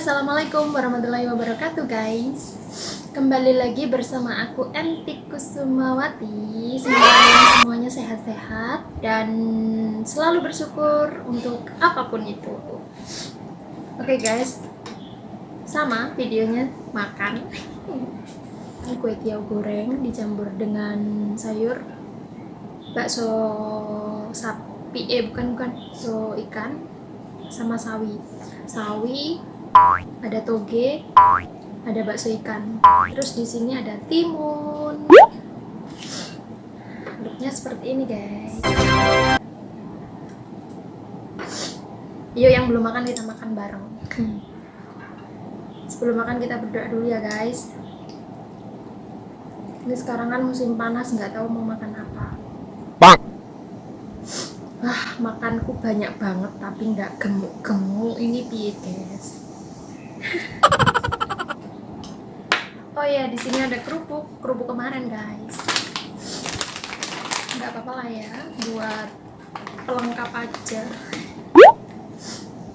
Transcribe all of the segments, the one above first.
Assalamualaikum warahmatullahi wabarakatuh guys. Kembali lagi bersama aku Entik Kusumawati. Semoga semuanya sehat-sehat dan selalu bersyukur untuk apapun itu. Oke guys, sama videonya makan kue tiaw goreng dicampur dengan sayur, bakso sapi, bukan bakso ikan, sama sawi, ada toge, ada bakso ikan. Terus di sini ada timun. Looknya seperti ini guys. Yuk yang belum makan kita makan bareng. Sebelum makan kita berdoa dulu ya guys. Ini sekarang kan musim panas, nggak tahu mau makan apa. Makanku banyak banget tapi nggak gemuk-gemuk. Ini piye guys. Oh ya, di sini ada kerupuk kemarin guys. Nggak apa-apa lah ya, buat pelengkap aja.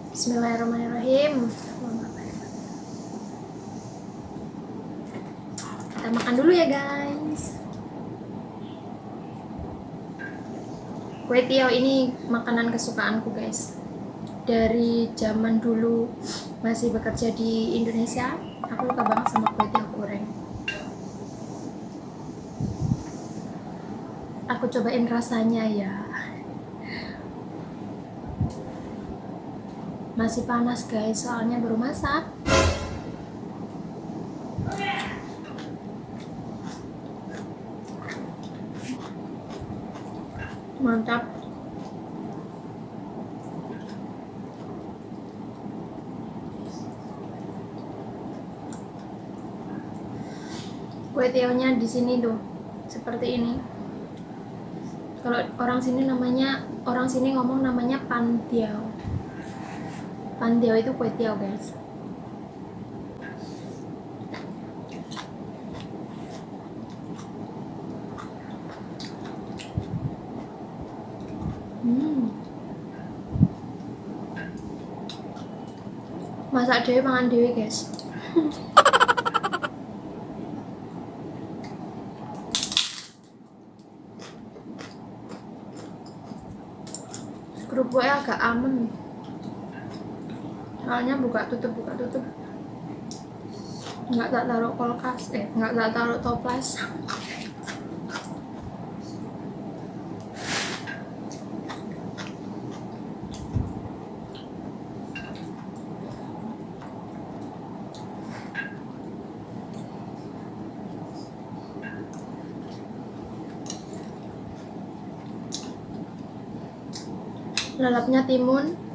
Bismillahirrahmanirrahim. Kita makan dulu ya guys. Kue tiaw ini makanan kesukaanku guys. Dari zaman dulu masih bekerja di Indonesia, aku suka banget sama kue tiaw goreng. Aku cobain rasanya ya. Masih panas guys, soalnya baru masak. Mantap. Kue tiawnya di sini tuh seperti ini. Kalau orang sini ngomong namanya pantiao. Pantiao itu kue tiaw guys. Masak dewe, mangan dewe guys. Kerupuknya agak amen, soalnya buka tutup. Nggak tak taruh kulkas, nggak tak taruh toples. Lalapnya timun.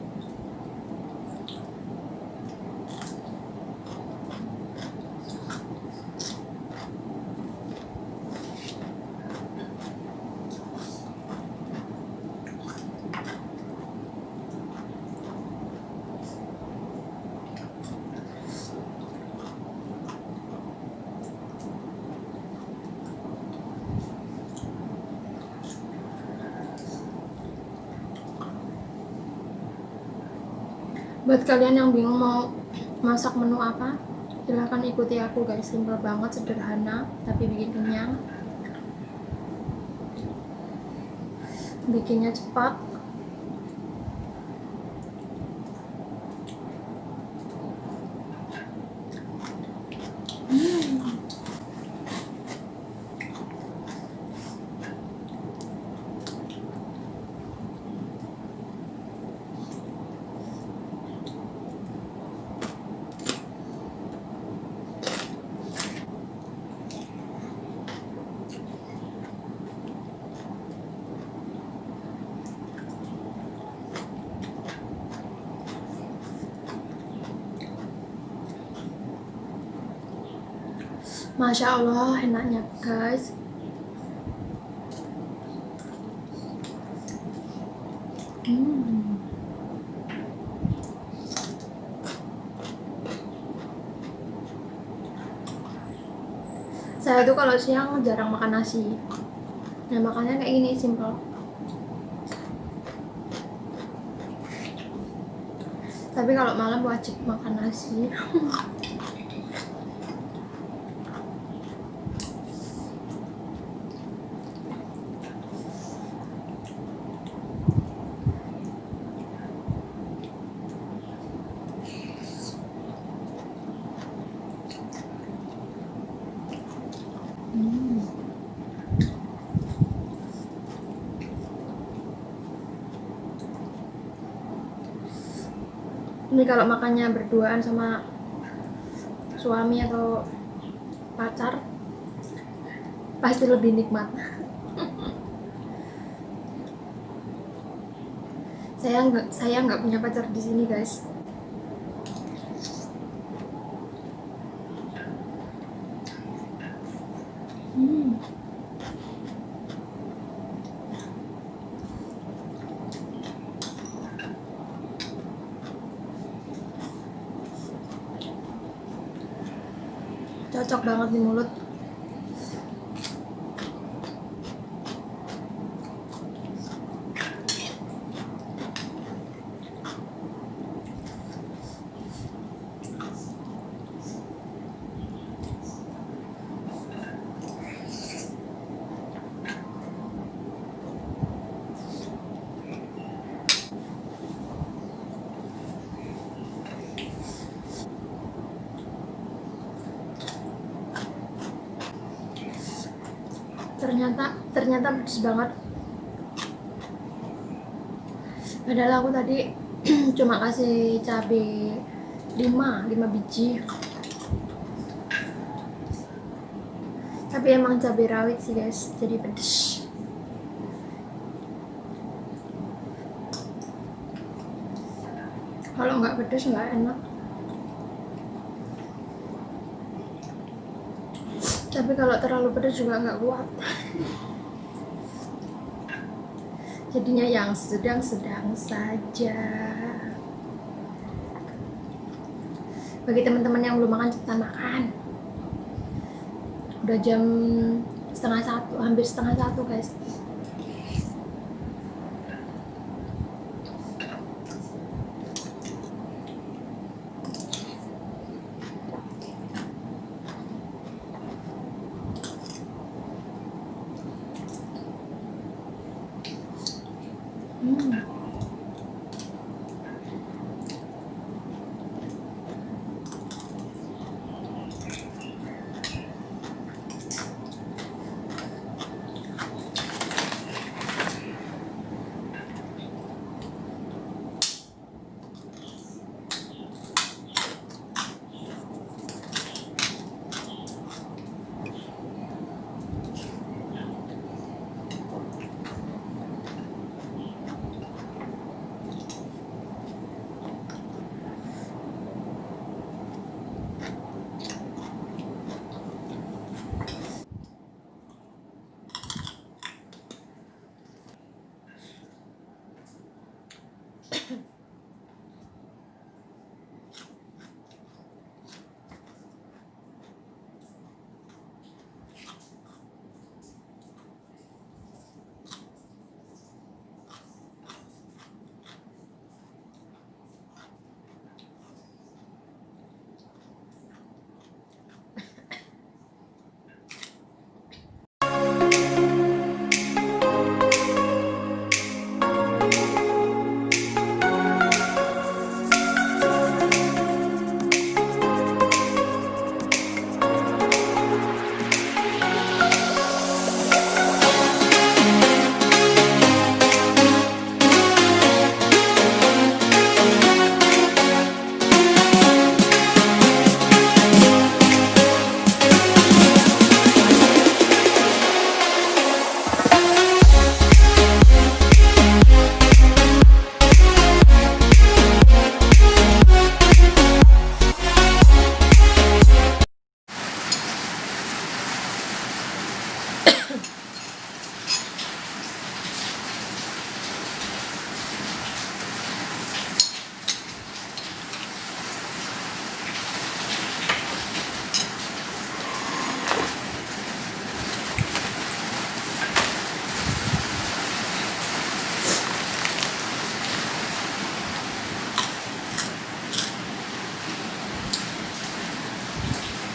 Buat kalian yang bingung mau masak menu apa, silahkan ikuti aku guys. Simple banget, sederhana, tapi bikin kenyang. Bikinnya cepat. Masya Allah, enaknya guys. Saya tuh kalau siang jarang makan nasi. Nah, makannya kayak gini, simple. Tapi kalau malam wajib makan nasi. Ini kalau makannya berduaan sama suami atau pacar pasti lebih nikmat. Saya nggak punya pacar di sini guys. Cocok banget di mulut. Ternyata pedes banget. Padahal aku tadi cuma kasih cabai 5 biji. Tapi emang cabai rawit sih guys, jadi pedes. Kalau nggak pedes nggak enak. Tapi kalau terlalu pedas juga nggak kuat. Jadinya yang sedang-sedang saja. Bagi teman-teman yang belum makan, cepetan makan. Udah jam 1:30, hampir 1:30 guys.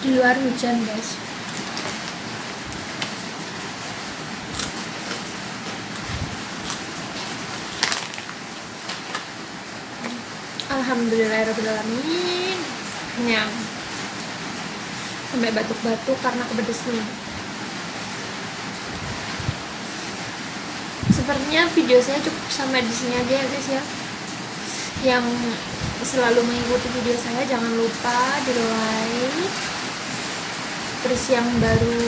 Di luar hujan guys. Alhamdulillahirrahmanirrahim. Kenyang. Sampai batuk-batuk karena kepedesan. Sepertinya video saya cukup sampai di sini aja ya guys ya. Yang selalu mengikuti video saya jangan lupa di like. Terus yang baru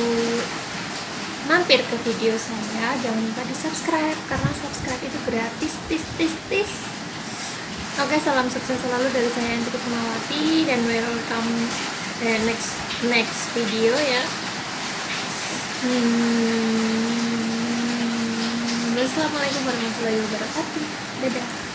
mampir ke video saya jangan lupa di subscribe, karena subscribe itu gratis. Oke, salam sukses selalu dari saya Yanti Kusumawati, dan welcome next video ya. Wassalamualaikum warahmatullahi wabarakatuh. Dadah.